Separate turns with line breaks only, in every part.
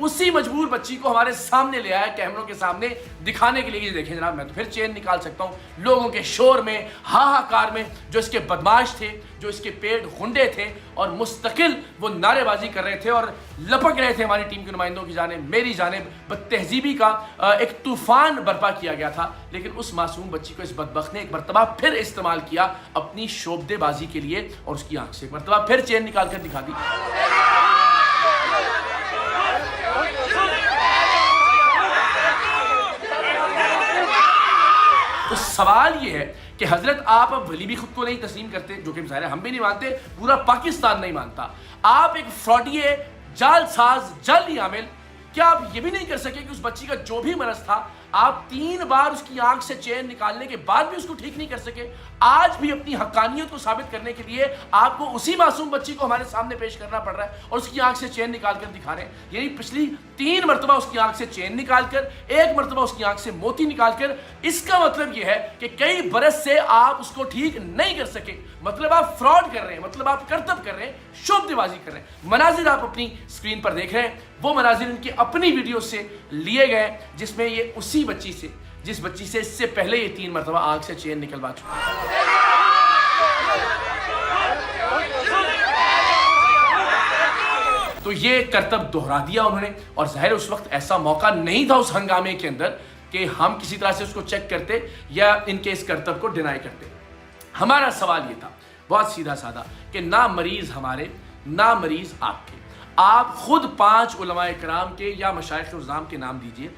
اسی مجبور بچی کو ہمارے سامنے لے آیا کیمروں کے سامنے دکھانے کے لیے. یہ دیکھیں جناب, میں تو پھر چین نکال سکتا ہوں لوگوں کے شور میں, ہاہاکار میں, جو اس کے بدماش تھے, جو اس کے پیٹ گھنڈے تھے اور مستقل وہ نعرے بازی کر رہے تھے اور لپک رہے تھے ہماری ٹیم کے نمائندوں کی جانب, میری جانب. بدتہذیبی کا ایک طوفان برپا کیا گیا تھا, لیکن اس معصوم بچی کو اس بدبخت نے ایک مرتبہ پھر استعمال کیا اپنی شوبدے بازی کے لیے, اور اس کی آنکھ سے ایک مرتبہ پھر چین نکال کر دکھا دی. تو سوال یہ ہے کہ حضرت آپ اب ولی بھی خود کو نہیں تسلیم کرتے, جو کہ ظاہر ہے ہم بھی نہیں مانتے, پورا پاکستان نہیں مانتا. آپ ایک فراڈیے, جال ساز, جعلی عامل, کیا آپ یہ بھی نہیں کر سکے کہ اس بچی کا جو بھی مرض تھا آپ 3 بار اس کی آنکھ سے چین نکالنے کے بعد بھی اس کو ٹھیک نہیں کر سکے؟ آج بھی اپنی حقانیت کو ثابت کرنے کے لیے آپ کو اسی معصوم بچی کو ہمارے سامنے پیش کرنا پڑ رہا ہے اور اس کی آنکھ سے چین نکال کر دکھا رہے ہیں. یعنی پچھلی 3 مرتبہ اس کی آنکھ سے چین نکال کر, 1 مرتبہ اس کی آنکھ سے موتی نکال کر. اس کا مطلب یہ ہے کہ کئی برس سے آپ اس کو ٹھیک نہیں کر سکے. مطلب آپ فراڈ کر رہے ہیں, مطلب آپ کرتب کر رہے ہیں, شوبدے بازی کر رہے ہیں. مناظر آپ اپنی اسکرین پر دیکھ رہے ہیں, وہ مناظر ان کی اپنی ویڈیو سے لیے گئے جس میں یہ اسی بچی سے, جس بچی سے اس سے پہلے یہ 3 مرتبہ آنکھ سے چین نکلوا چکا ہے. تو یہ کرتب دہرا دیا انہوں نے, اور ظاہر اس وقت ایسا موقع نہیں تھا اس ہنگامے کے اندر کہ ہم کسی طرح سے اس کو چیک کرتے یا ان کے اس کرتب کو ڈینائی کرتے. ہمارا سوال یہ تھا بہت سیدھا سادہ کہ نہ مریض ہمارے, نہ مریض آپ کے. آپ خود 5 علماء کرام کے یا مشائخ عظام کے نام دیجئے.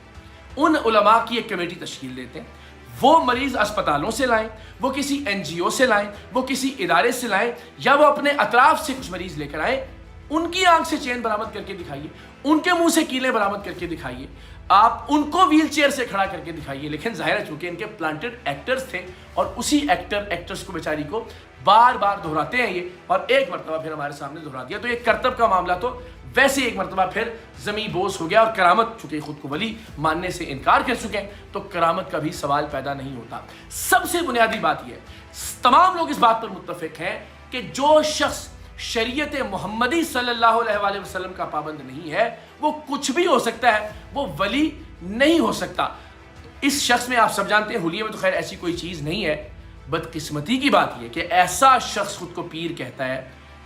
ان علماء کی ایک کمیٹی تشکیل دیتے ہیں, وہ مریض اسپتالوں سے لائیں, وہ کسی NGO سے لائیں, وہ کسی ادارے سے لائیں, یا وہ اپنے اطراف سے کچھ مریض لے کر آئیں. ان کی آنکھ سے چین برآمد کر کے دکھائیے, ان کے منہ سے کیلیں برآمد کر کے دکھائیے, آپ ان کو ویل چیئر سے کھڑا کر کے دکھائیے. لیکن ظاہر ہے چونکہ ان کے پلانٹڈ ایکٹرز تھے اور اسی ایکٹرز کو بیچاری کو بار بار دہراتے ہیں یہ, اور ایک مرتبہ پھر ہمارے سامنے دہرا دیا. تو یہ کرتب کا معاملہ تو ویسے ایک مرتبہ پھر زمین بوس ہو گیا, اور کرامت چونکہ خود کو ولی ماننے سے انکار کر چکے ہیں تو کرامت کا بھی سوال پیدا نہیں ہوتا. سب سے بنیادی بات یہ ہے, تمام لوگ اس بات پر متفق ہیں کہ جو شخص شریعت محمدی صلی اللہ علیہ وآلہ وسلم کا پابند نہیں ہے وہ کچھ بھی ہو سکتا ہے, وہ ولی نہیں ہو سکتا. اس شخص میں آپ سب جانتے ہیں حلیے میں تو خیر ایسی کوئی چیز نہیں ہے. بدقسمتی کی بات یہ کہ ایسا شخص خود کو پیر کہتا ہے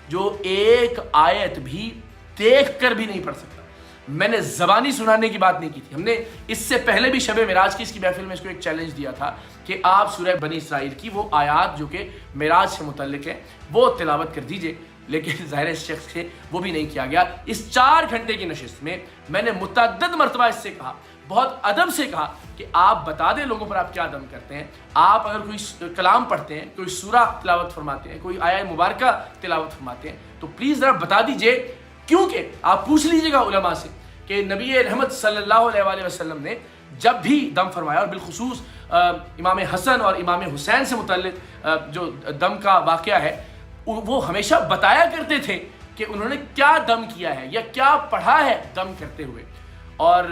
جو ایک آیت بھی دیکھ کر بھی نہیں پڑھ سکتا. میں نے زبانی سنانے کی بات نہیں کی تھی, ہم نے اس سے پہلے بھی شب معراج کی اس کی محفل میں اس کو ایک چیلنج دیا تھا کہ آپ سورہ بنی اسرائیل کی وہ آیات جو کہ معراج سے متعلق ہیں وہ تلاوت کر دیجئے. لیکن ظاہر اس شخص سے وہ بھی نہیں کیا گیا. اس 4 گھنٹے کی نشست میں میں نے متعدد مرتبہ اس سے کہا, بہت ادب سے کہا کہ آپ بتا دیں لوگوں پر آپ کیا دم کرتے ہیں. آپ اگر کوئی کلام پڑھتے ہیں, کوئی سورہ تلاوت فرماتے ہیں, کوئی آیہ مبارکہ تلاوت فرماتے ہیں تو پلیز ذرا بتا دیجئے, کیونکہ آپ پوچھ لیجئے گا علماء سے کہ نبی رحمت صلی اللہ علیہ وآلہ وسلم نے جب بھی دم فرمایا, اور بالخصوص امام حسن اور امام حسین سے متعلق جو دم کا واقعہ ہے, وہ ہمیشہ بتایا کرتے تھے کہ انہوں نے کیا دم کیا ہے یا کیا پڑھا ہے دم کرتے ہوئے. اور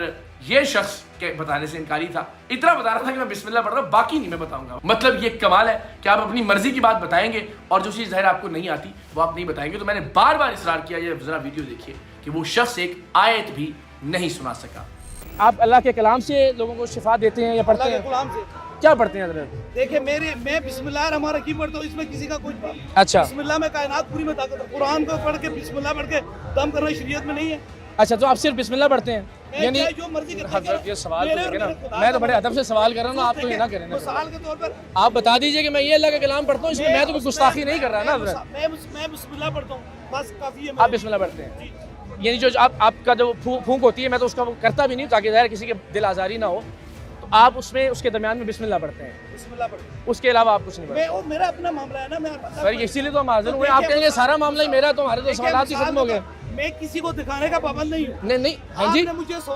یہ شخص کے بتانے سے انکاری تھا, اتنا بتا رہا تھا کہ میں بسم اللہ پڑھ رہا ہوں, باقی نہیں میں بتاؤں گا. مطلب یہ کمال ہے کہ آپ اپنی مرضی کی بات بتائیں گے اور جو چیز ظاہر آپ کو نہیں آتی وہ آپ نہیں بتائیں گے. تو میں نے بار بار اصرار کیا, یہ ذرا ویڈیو دیکھیے کہ وہ شخص ایک آیت بھی نہیں سنا سکا.
آپ اللہ کے کلام سے لوگوں کو شفا دیتے ہیں یا پڑھتے ہیں؟
غلام سے
کیا پڑھتے ہیں حضرت؟
دیکھیں میں بسم اللہ الرحمن الرحیم پڑھتا ہوں, اس میں کسی کا کوئی
اچھا
بسم اللہ میں کائنات پوری میں طاقت ہے. قرآن کو پڑھ کے بسم اللہ پڑھ کے دم کرنا شریعت میں نہیں ہے.
اچھا, تو آپ صرف بسم اللہ پڑھتے ہیں؟ یعنی
جو مرضی کرتے
حضرت یہ سوال تو دیکھیں نا, میں تو بڑے ادب سے سوال کر رہا ہوں, آپ تو یہ نہ کریں نا.
مثال کے طور پر
آپ بتا دیجئے کہ میں یہ اللہ کا کلام پڑھتا ہوں, اس میں تو کوئی گستاخی نہیں کر رہا نا حضرت.
میں بسم اللہ پڑھتا ہوں, بس کافی ہے.
آپ بسم اللہ پڑھتے ہیں, یعنی جو آپ کا جو پھونک ہوتی ہے میں تو اس کا کرتا بھی نہیں تاکہ ظاہر کسی کے دل آزاری نہ ہو, تو آپ اس میں اس کے درمیان میں بسم اللہ پڑھتے ہیں,
بسم اللہ پڑھتا ہوں.
اس کے علاوہ آپ کچھ نہیں پڑھتے؟
میرا اپنا معاملہ ہے نا, میں
سر اسی لیے تو ہم حاضر ہوئے. آپ کہیں گے سارا معاملہ ہی میرا, تو ہمارے تو سوالات ہی ختم ہو گئے.
میں کسی کو دکھانے کا پابند نہیں ہوں.
نہیں ہاں جی,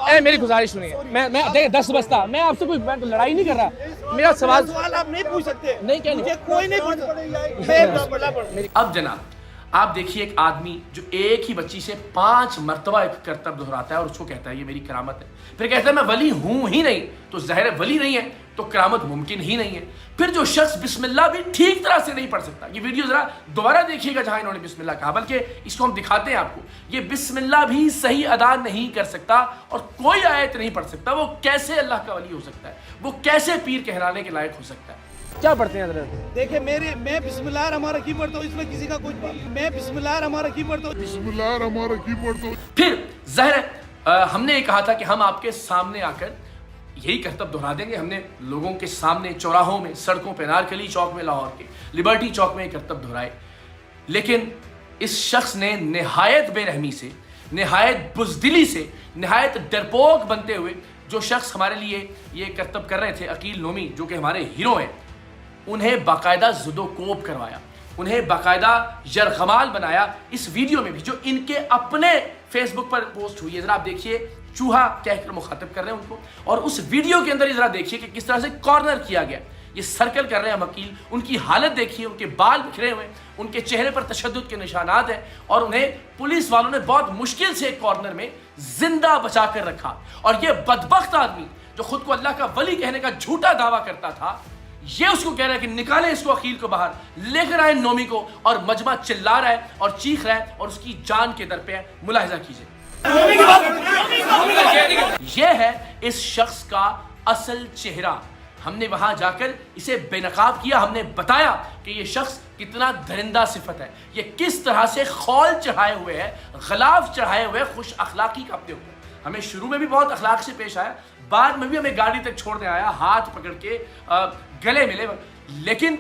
اے میری گزارش سنیے, میں دیکھیں 10 بستہ, میں آپ سے کوئی لڑائی نہیں کر رہا, میرا سوال
آپ نہیں پوچھ سکتے.
نہیں, کیا نہیں,
کوئی نہیں پوچھ سکتا.
اب جناب آپ دیکھیے ایک آدمی جو ایک ہی بچی سے 5 مرتبہ ایک کرتب دہراتا ہے اور اس کو کہتا ہے یہ میری کرامت ہے, پھر کہتا ہے میں ولی ہوں ہی نہیں. تو ظاہر ولی نہیں ہے تو کرامت ممکن ہی نہیں ہے۔ پھر جو شخص بسم اللہ بھی ٹھیک طرح سے نہیں پڑھ سکتا، یہ ویڈیو ذرا دوبارہ دیکھیے گا جہاں انہوں نے بسم اللہ کہا، بلکہ اس کو ہم دکھاتے ہیں آپ کو، یہ بسم اللہ بھی صحیح ادا نہیں کر سکتا اور کوئی آیت نہیں پڑھ سکتا، وہ کیسے اللہ کا ولی ہو سکتا ہے، وہ کیسے پیر کہلانے کے لائق ہو سکتا ہے؟
کیا پڑھتے ہیں حضرت؟
دیکھیں میں بسم اللہ الرحمن الرحیم پڑھتا ہوں، اس میں کسی کا کچھ میں بسم اللہ الرحمن الرحیم پڑھتا ہوں۔
بسم اللہ الرحمن الرحیم پڑھتا ہوں۔
پھر ظاہر ہم نے یہ کہا تھا کہ ہم آپ کے سامنے آ کر یہی کرتب دہرا دیں گے۔ ہم نے لوگوں کے سامنے چوراہوں میں، سڑکوں پہ، نارکلی چوک میں لاہور کے، لبرٹی چوک میں یہ کرتب دہرائے، لیکن اس شخص نے نہایت بے رحمی سے، نہایت بزدلی سے، نہایت ڈرپوک بنتے ہوئے، جو شخص ہمارے لیے یہ کرتب کر رہے تھے، عقیل نومی، جو کہ ہمارے ہیرو ہیں، انہیں باقاعدہ زد و کوب کروایا، انہیں باقاعدہ یرغمال بنایا اس ویڈیو میں بھی جو ان کے اپنے فیس بک پر پوسٹ ہوئی ہے۔ ذرا آپ دیکھیے، چوہا کہہ کر مخاطب کر رہے ہیں ان کو، اور اس ویڈیو کے اندر ذرا دیکھیے کہ کس طرح سے کارنر کیا گیا، یہ سرکل کر رہے ہیں وکیل، ان کی حالت دیکھیے، ان کے بال بکھرے ہوئے، ان کے چہرے پر تشدد کے نشانات ہیں، اور انہیں پولیس والوں نے بہت مشکل سے ایک کارنر میں زندہ بچا کر رکھا۔ اور یہ بدبخت آدمی جو خود کو اللہ کا ولی کہنے کا جھوٹا دعویٰ کرتا تھا، یہ اس کو کہہ رہا ہے کہ نکالیں اس کو، عقیل کو باہر لے کر آئے نومی کو، اور مجمع چلا رہا ہے اور چیخ رہا ہے اور اس کی جان کے در پہ ہے۔ ملاحظہ کیجئے، یہ ہے اس شخص کا اصل چہرہ۔ ہم نے وہاں جا کر اسے بے نقاب کیا، ہم نے بتایا کہ یہ شخص کتنا درندہ صفت ہے، یہ کس طرح سے خول چڑھائے ہوئے ہے، غلاف چڑھائے ہوئے خوش اخلاقی کا اپنے اوپر۔ ہمیں شروع میں بھی بہت اخلاق سے پیش آیا، بعد میں بھی ہمیں گاڑی تک چھوڑنے آیا، ہاتھ پکڑ کے گلے ملے، لیکن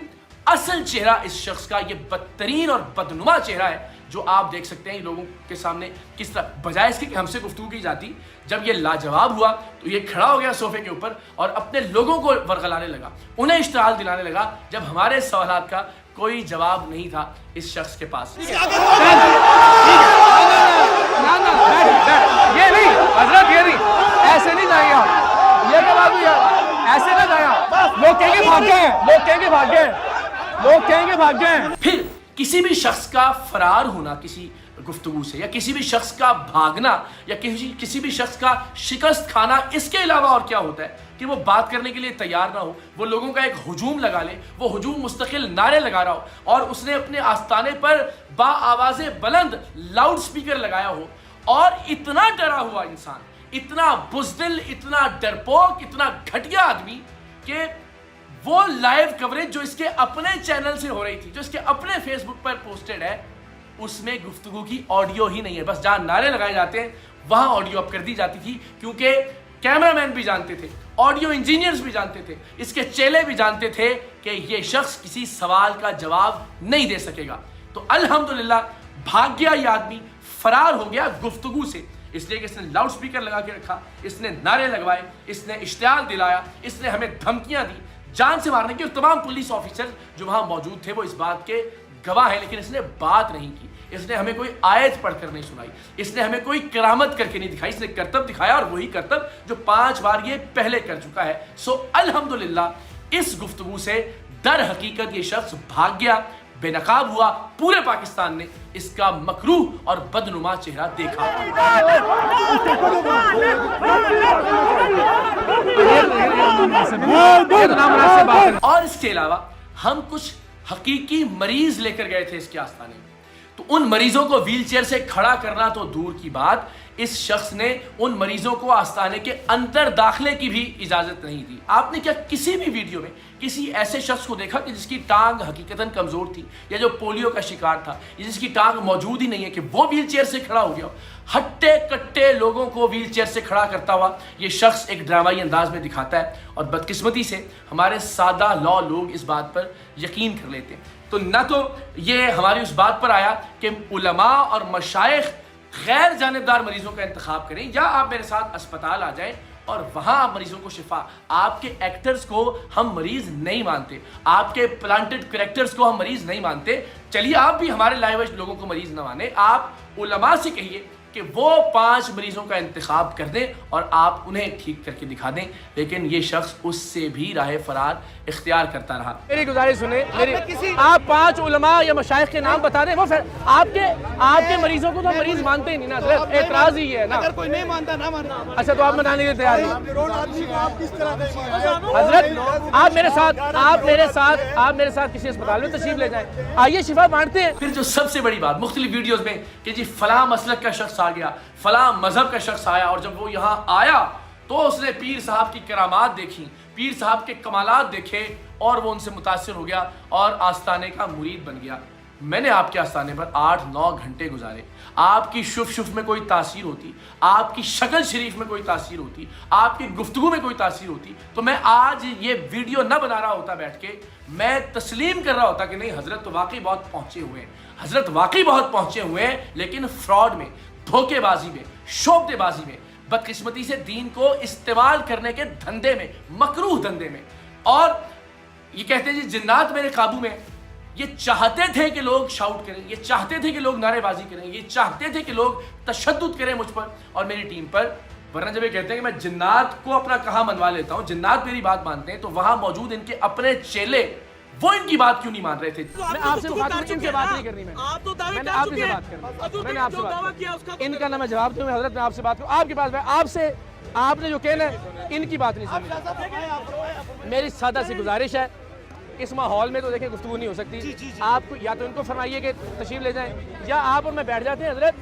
اصل چہرہ اس شخص کا یہ بدترین اور بدنما چہرہ ہے جو آپ دیکھ سکتے ہیں لوگوں کے سامنے کس طرح، بجائے اس کے کہ ہم سے گفتگو کی جاتی، جب یہ لاجواب ہوا تو یہ کھڑا ہو گیا صوفے کے اوپر اور اپنے لوگوں کو ورغلانے لگا، انہیں اشتعال دلانے لگا، جب ہمارے سوالات کا کوئی جواب نہیں تھا اس شخص کے پاس۔
یہ نہیں حضرت، یہ نہیں، ایسے نہیں جائیں آپ، یہ کیا بات ہوئی ہے؟ ایسے نہ جائیں آپ، لوگ کہیں گے بھاگ گئے ہیں، لوگ کہیں گے بھاگ گئے ہیں، لوگ کہیں گے بھاگ گئے ہیں۔
پھر کسی بھی شخص کا فرار ہونا کسی گفتگو سے، یا کسی بھی شخص کا بھاگنا، یا کسی بھی شخص کا شکست کھانا، اس کے علاوہ اور کیا ہوتا ہے کہ وہ بات کرنے کے لیے تیار نہ ہو، وہ لوگوں کا ایک ہجوم لگا لے، وہ ہجوم مستقل نعرے لگا رہا ہو، اور اس نے اپنے آستانے پر با آواز بلند لاؤڈ سپیکر لگایا ہو، اور اتنا ڈرا ہوا انسان، اتنا بزدل، اتنا ڈرپوک، اتنا گھٹیا آدمی کہ وہ لائیو کوریج جو اس کے اپنے چینل سے ہو رہی تھی، جو اس کے اپنے فیس بک پر پوسٹڈ ہے، اس میں گفتگو کی آڈیو ہی نہیں ہے، بس جہاں نعرے لگائے جاتے ہیں وہاں آڈیو اپ کر دی جاتی تھی، کیونکہ کیمرہ مین بھی جانتے تھے، آڈیو انجینئرز بھی جانتے تھے، اس کے چیلے بھی جانتے تھے کہ یہ شخص کسی سوال کا جواب نہیں دے سکے گا۔ تو الحمدللہ بھاگ گیا یہ آدمی، فرار ہو گیا گفتگو سے، اس لیے کہ اس نے لاؤڈ سپیکر لگا کے رکھا، اس نے نعرے لگوائے، اس نے اشتعال دلایا، اس نے ہمیں دھمکیاں دی جان سے مارنے کی، اور تمام پولیس آفیسر جو وہاں موجود تھے وہ اس بات کے گواہ ہیں، لیکن اس نے بات نہیں کی، اس نے ہمیں کوئی آیت پڑھ کر نہیں سنائی، اس نے ہمیں کوئی کرامت کر کے نہیں دکھائی، اس نے کرتب دکھایا، اور وہی کرتب جو 5 بار یہ پہلے کر چکا ہے۔ سو الحمدللہ اس گفتگو سے در حقیقت یہ شخص بھاگ گیا، بے نقاب ہوا، پورے پاکستان نے اس کا مکروہ اور بدنما چہرہ دیکھا۔ اور اس کے علاوہ ہم کچھ حقیقی مریض لے کر گئے تھے اس کے آستانے میں، تو ان مریضوں کو ویل چیئر سے کھڑا کرنا تو دور کی بات، اس شخص نے ان مریضوں کو آستانے کے اندر داخلے کی بھی اجازت نہیں دی۔ آپ نے کیا کسی بھی ویڈیو میں کسی ایسے شخص کو دیکھا کہ جس کی ٹانگ حقیقتاً کمزور تھی، یا جو پولیو کا شکار تھا، یا جس کی ٹانگ موجود ہی نہیں ہے، کہ وہ ویل چیئر سے کھڑا ہو گیا ہو؟ ہٹے کٹے لوگوں کو ویل چیئر سے کھڑا کرتا ہوا یہ شخص ایک ڈرامائی انداز میں دکھاتا ہے، اور بدقسمتی سے ہمارے سادہ لا لوگ اس بات پر یقین کر لیتے ہیں۔ تو نہ تو یہ ہماری اس بات پر آیا کہ علماء اور مشائخ غیر جانبدار مریضوں کا انتخاب کریں، یا آپ میرے ساتھ اسپتال آ جائیں اور وہاں آپ مریضوں کو شفا۔ آپ کے ایکٹرز کو ہم مریض نہیں مانتے، آپ کے پلانٹڈ کریکٹرز کو ہم مریض نہیں مانتے، چلیے آپ بھی ہمارے لائیو لوگوں کو مریض نہ مانیں، آپ علماء سے کہیے کہ وہ 5 مریضوں کا انتخاب کر دیں اور آپ انہیں ٹھیک کر کے دکھا دیں، لیکن یہ شخص اس سے بھی راہ فرار اختیار کرتا رہا۔
میری گزارش سنیں، آپ 5 علماء یا مشائخ کے نام بتا دیں، وہ آپ کے مریضوں کو تو مریض مانتے ہی نہیں نا حضرت، اعتراض ہی ہے نا۔
اگر کوئی نہیں مانتا نہ مانے۔
اچھا تو آپ منانے کے تیار ہیں حضرت؟ آپ میرے ساتھ کسی اسپتال میں تشریف لے جائیں، آئیے شفا بانٹتے ہیں۔
پھر جو سب سے بڑی بات مختلف ویڈیوز میں کہ جی فلاں مسلک کا شخص آ گیا، فلاں مذہب کا شخص آیا، اور جب وہ یہاں آیا تو اس نے پیر صاحب کی کرامات دیکھی، پیر صاحب کے کمالات دیکھے اور وہ ان سے متاثر ہو گیا اور آستانے کا مرید بن گیا۔ میں نے آپ کے آستانے پر 8-9 گھنٹے گزارے، آپ کی شف میں کوئی تاثیر ہوتی، آپ کی شکل شریف میں کوئی تاثیر ہوتی، آپ کی گفتگو میں کوئی تاثیر ہوتی، تو میں آج یہ ویڈیو نہ بنا رہا ہوتا بیٹھ کے، میں تسلیم کر رہا ہوتا کہ نہیں حضرت تو واقعی بہت پہنچے ہوئے ہیں، حضرت واقعی بہت پہنچے ہوئے ہیں، لیکن فراڈ میں، دھوکے بازی میں، شوبدے بازی میں، بدقسمتی سے دین کو استعمال کرنے کے دھندے میں، مکروہ دھندے میں۔ اور یہ کہتے ہیں جی جنات میرے قابو میں، یہ چاہتے تھے کہ لوگ شاؤٹ کریں، یہ چاہتے تھے کہ لوگ نعرے بازی کریں، یہ چاہتے تھے کہ لوگ تشدد کریں مجھ پر اور میری ٹیم پر، ورنہ جب یہ کہتے ہیں کہ میں جنات کو اپنا کہاں منوا لیتا ہوں، جنات میری بات مانتے ہیں، تو وہاں موجود ان کے اپنے چیلے وہ ان کی بات کیوں نہیں مان رہے تھے؟
میں آپ سے بات نہیں کرنی، میں نے آپ سے بات کرنی، میں نے آپ سے بات کرنی، ان کا نہ میں جواب دوں، حضرت میں آپ سے بات کروں، آپ کے پاس میں آپ سے، آپ نے جو کہنا ہے ان کی بات نہیں سنی۔ میری سادہ سی گزارش ہے، اس ماحول میں تو دیکھیں گفتگو نہیں ہو سکتی، آپ کو یا تو ان کو فرمائیے کہ تشریف لے جائیں، یا آپ اور میں بیٹھ جاتے ہیں حضرت،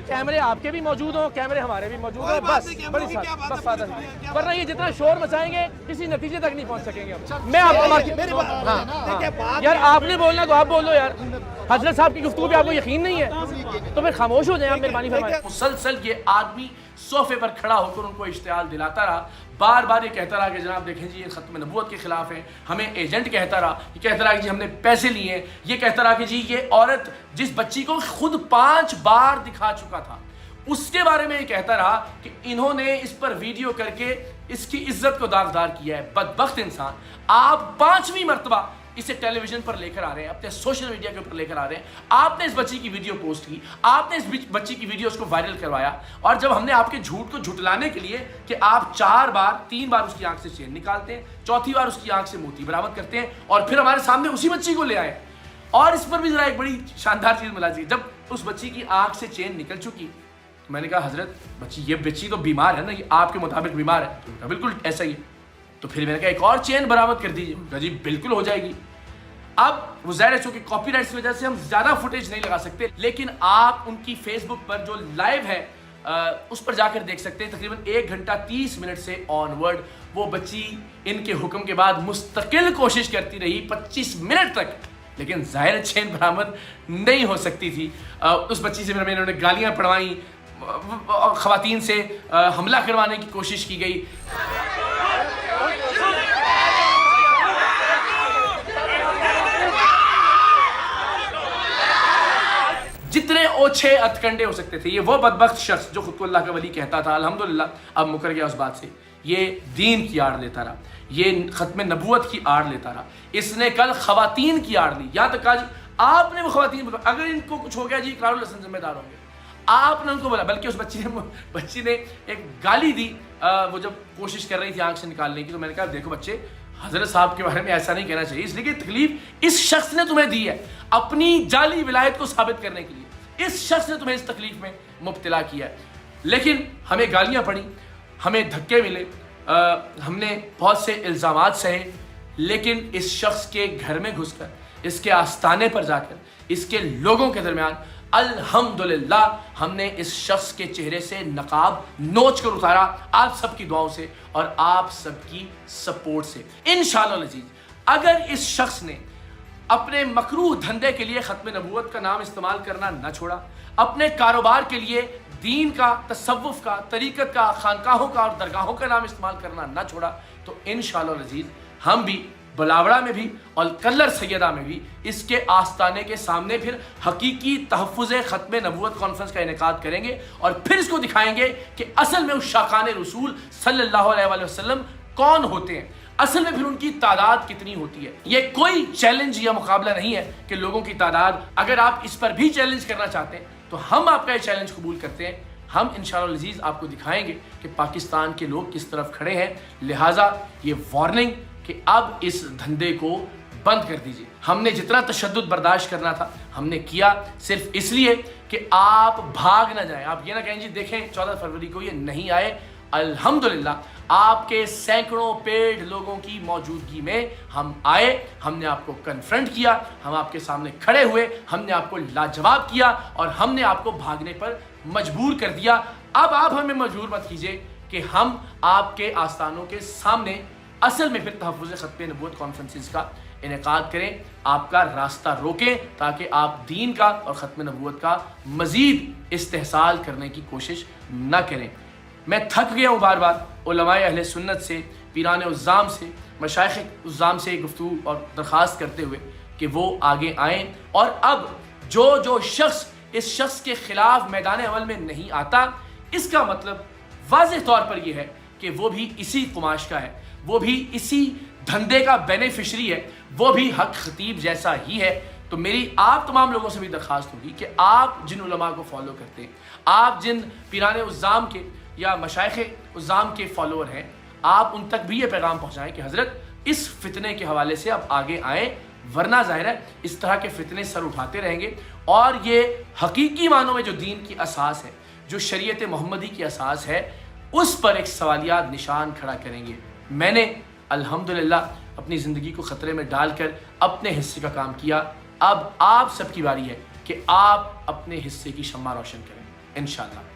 کیمرے آپ کے بھی موجود ہوں، کیمرے ہمارے بھی موجود ہوں، بس بڑی بس سادہ، ورنہ یہ جتنا شور مچائیں گے کسی نتیجے تک نہیں پہنچ سکیں گے۔ میں آپ کو یار آپ نے بولنا تو آپ بولو یار، حضرت صاحب کی گفتگو پہ آپ کو یقین نہیں ہے تو پھر خاموش ہو جائیں، آپ مہربانی فرمائیں۔
مسلسل یہ آدمی صوفے پر کھڑا ہو کر ان کو اشتعال دلاتا رہا، بار بار یہ کہتا رہا کہ جناب دیکھیں جی یہ ختم نبوت کے خلاف ہے، ہمیں ایجنٹ کہتا رہا، یہ کہتا رہا کہ جی ہم نے پیسے لیے ہیں، یہ کہتا رہا کہ جی یہ عورت جس بچی کو خود 5 بار دکھا چکا تھا اس کے بارے میں یہ کہتا رہا کہ انہوں نے اس پر ویڈیو کر کے اس کی عزت کو داغدار کیا ہے۔ بدبخت انسان، آپ 5ویں مرتبہ اسے ٹیلی ویژن پر لے کر آ رہے ہیں، اپنے سوشل میڈیا کے اوپر لے کر آ رہے ہیں، آپ نے اس بچی کی ویڈیو پوسٹ کی، آپ نے اس بچی کی ویڈیو اس کو وائرل کروایا، اور جب ہم نے آپ کے جھوٹ کو جھٹلانے کے لیے کہ آپ 3 بار اس کی آنکھ سے چین نکالتے ہیں، 4تھی بار اس کی آنکھ سے موتی برآمد کرتے ہیں، اور پھر ہمارے سامنے اسی بچی کو لے آئے، اور اس پر بھی ذرا ایک بڑی شاندار چیز ملاحظہ، جب اس بچی کی آنکھ سے چین نکل چکی، میں نے کہا حضرت یہ بچی تو بیمار ہے نا، یہ آپ کے مطابق بیمار ہے؟ تو کہا بالکل ایسا ہی ہے۔ تو پھر میں نے کہا ایک اور چین برآمد کر دیجیے، کہا جی بالکل ہو جائے گی۔ اب وہ ظاہر ہے چونکہ کاپی رائٹس کی وجہ سے ہم زیادہ فوٹیج نہیں لگا سکتے، لیکن آپ ان کی فیس بک پر جو لائیو ہے اس پر جا کر دیکھ سکتے ہیں، تقریباً 1 گھنٹہ 30 منٹ سے آن ورڈ وہ بچی ان کے حکم کے بعد مستقل کوشش کرتی رہی 25 منٹ تک، لیکن ظاہر چین برآمد نہیں ہو سکتی تھی۔ اس بچی سے پھر انہوں نے گالیاں پڑھوائیں، خواتین سے حملہ کروانے کی کوشش کی گئی۔ جتنے اوچھے اتکنڈے ہو سکتے تھے، یہ وہ بدبخت شخص جو خود کو اللہ کا ولی کہتا تھا، الحمدللہ اب مکر گیا اس بات سے، یہ دین کی آڑ لیتا رہا، یہ ختم نبوت کی آڑ لیتا رہا، اس نے کل خواتین کی آڑ لی، یہاں تک کہا جی آپ نے وہ خواتین، اگر ان کو کچھ ہو گیا جی اقرار الحسن ذمہ دار ہوں گے، آپ نے ان کو بولا، بلکہ اس بچی نے ایک گالی دی، وہ جب کوشش کر رہی تھی آنکھ سے نکالنے کی، تو میں نے کہا دیکھو بچے، حضرت صاحب کے بارے میں ایسا نہیں کہنا چاہیے، اس لیے کہ تکلیف اس شخص نے تمہیں دی ہے اپنی جعلی ولایت کو ثابت کرنے کے لیے، اس شخص نے تمہیں اس تکلیف میں مبتلا کیا ہے، لیکن ہمیں گالیاں پڑی، ہمیں دھکے ملے، ہم نے بہت سے الزامات سہے، لیکن اس شخص کے گھر میں گھس کر، اس کے آستانے پر جا کر، اس کے لوگوں کے درمیان الحمدللہ ہم نے اس شخص کے چہرے سے نقاب نوچ کر اتارا، آپ سب کی دعاؤں سے اور آپ سب کی سپورٹ سے انشاءاللہ العزیز۔ اگر اس شخص نے اپنے مکروہ دھندے کے لیے ختم نبوت کا نام استعمال کرنا نہ چھوڑا، اپنے کاروبار کے لیے دین کا، تصوف کا، طریقت کا، خانقاہوں کا اور درگاہوں کا نام استعمال کرنا نہ چھوڑا، تو انشاءاللہ العزیز ہم بھی بلاوڑا میں بھی اور کلر سیدہ میں بھی اس کے آستانے کے سامنے پھر حقیقی تحفظ ختم نبوت کانفرنس کا انعقاد کریں گے، اور پھر اس کو دکھائیں گے کہ اصل میں اس شاقان رسول صلی اللہ علیہ وآلہ وسلم کون ہوتے ہیں، اصل میں پھر ان کی تعداد کتنی ہوتی ہے۔ یہ کوئی چیلنج یا مقابلہ نہیں ہے کہ لوگوں کی تعداد، اگر آپ اس پر بھی چیلنج کرنا چاہتے ہیں تو ہم آپ کا یہ چیلنج قبول کرتے ہیں. ہم انشاءاللہ العزیز آپ کو دکھائیں گے کہ پاکستان کے لوگ کس طرف کھڑے ہیں. لہٰذا یہ وارننگ کہ اب اس دھندے کو بند کر دیجیے. ہم نے جتنا تشدد برداشت کرنا تھا ہم نے کیا، صرف اس لیے کہ آپ بھاگ نہ جائیں. آپ یہ نہ کہیں جی دیکھیں 14 فروری کو یہ نہیں آئے. الحمدللہ آپ کے سینکڑوں پیڈ لوگوں کی موجودگی میں ہم آئے، ہم نے آپ کو کنفرنٹ کیا، ہم آپ کے سامنے کھڑے ہوئے، ہم نے آپ کو لاجواب کیا اور ہم نے آپ کو بھاگنے پر مجبور کر دیا. اب آپ ہمیں مجبور مت کیجئے کہ ہم آپ کے آستانوں کے سامنے اصل میں پھر تحفظ ختم نبوت کانفرنسز کا انعقاد کریں، آپ کا راستہ روکیں تاکہ آپ دین کا اور ختم نبوت کا مزید استحصال کرنے کی کوشش نہ کریں. میں تھک گیا ہوں بار بار علماء اہل سنت سے، پیران عظام سے، مشائخ عظام سے گفتگو اور درخواست کرتے ہوئے کہ وہ آگے آئیں. اور اب جو شخص اس شخص کے خلاف میدان عمل میں نہیں آتا، اس کا مطلب واضح طور پر یہ ہے کہ وہ بھی اسی قماش کا ہے، وہ بھی اسی دھندے کا بینیفیشری ہے، وہ بھی حق خطیب جیسا ہی ہے. تو میری آپ تمام لوگوں سے بھی درخواست ہوگی کہ آپ جن علماء کو فالو کرتے ہیں، آپ جن پیران عظام کے یا مشائخ عظام کے فالوور ہیں، آپ ان تک بھی یہ پیغام پہنچائیں کہ حضرت اس فتنے کے حوالے سے اب آگے آئیں، ورنہ ظاہر ہے اس طرح کے فتنے سر اٹھاتے رہیں گے اور یہ حقیقی معنوں میں جو دین کی اساس ہے، جو شریعت محمدی کی اساس ہے، اس پر ایک سوالیات نشان کھڑا کریں گے. میں نے الحمدللہ اپنی زندگی کو خطرے میں ڈال کر اپنے حصے کا کام کیا. اب آپ سب کی باری ہے کہ آپ اپنے حصے کی شمع روشن کریں انشاءاللہ.